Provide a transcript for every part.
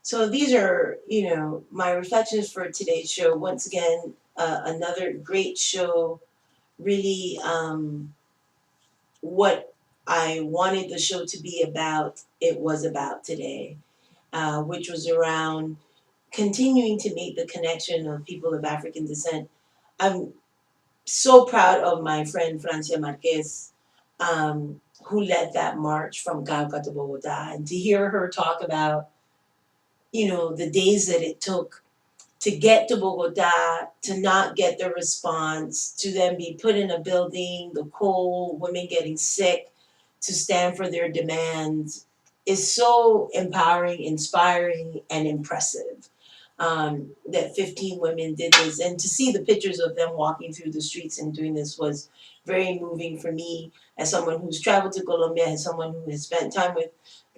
So these are, my reflections for today's show. Once again, another great show. Really, what I wanted the show to be about, it was about today, which was around continuing to make the connection of people of African descent. I'm so proud of my friend Francia Marquez, who led that march from Cauca to Bogota, and to hear her talk about, the days that it took to get to Bogota, to not get the response, to then be put in a building, the cold, women getting sick, to stand for their demands, is so empowering, inspiring, and impressive. That 15 women did this, and to see the pictures of them walking through the streets and doing this was very moving for me as someone who's traveled to Colombia, as someone who has spent time with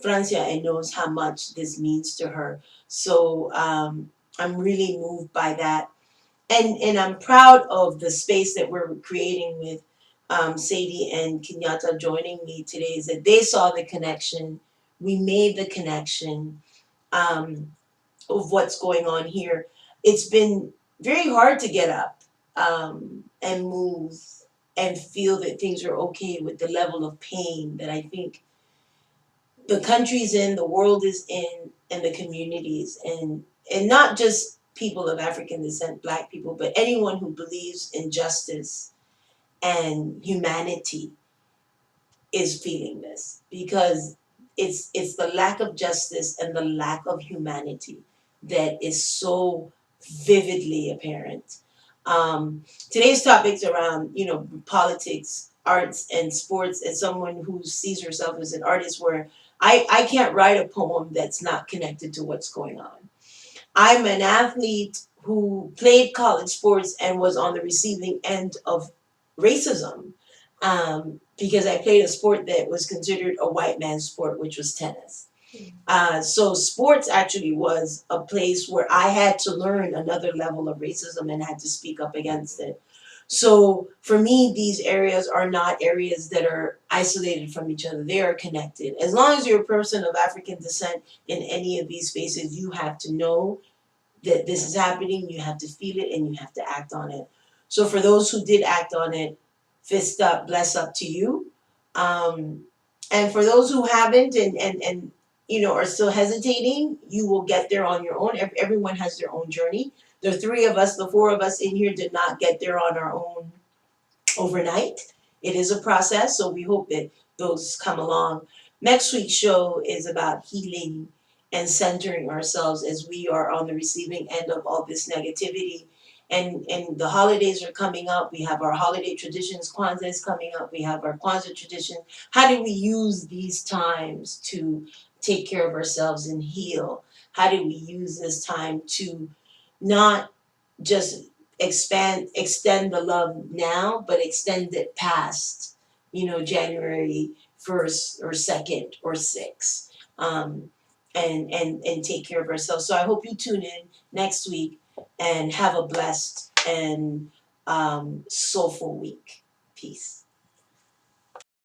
Francia and knows how much this means to her. So I'm really moved by that, and I'm proud of the space that we're creating with Sadie and Kenyatta joining me today. Is that they saw the connection, we made the connection. Of what's going on here. It's been very hard to get up and move and feel that things are okay with the level of pain that I think the country's in, the world is in, and the communities, and not just people of African descent, Black people, but anyone who believes in justice and humanity is feeling this, because it's the lack of justice and the lack of humanity that is so vividly apparent. Today's topics around politics, arts, and sports. As someone who sees herself as an artist, where I can't write a poem that's not connected to what's going on. I'm an athlete who played college sports and was on the receiving end of racism, because I played a sport that was considered a white man's sport, which was tennis. So sports actually was a place where I had to learn another level of racism and had to speak up against it. So for me, these areas are not areas that are isolated from each other. They are connected. As long as you're a person of African descent in any of these spaces, you have to know that this is happening, you have to feel it, and you have to act on it. So for those who did act on it, fist up, bless up to you. Um, and for those who haven't and are still hesitating, you will get there on your own. Everyone has their own journey. The three of us, the four of us in here did not get there on our own overnight. It is a process, so we hope that those come along. Next week's show is about healing and centering ourselves as we are on the receiving end of all this negativity. And the holidays are coming up. We have our holiday traditions. Kwanzaa is coming up. We have our Kwanzaa tradition. How do we use these times to take care of ourselves and heal? How do we use this time to not just extend the love now, but extend it past, January 1st or 2nd or 6th, and take care of ourselves. So I hope you tune in next week and have a blessed and soulful week. Peace.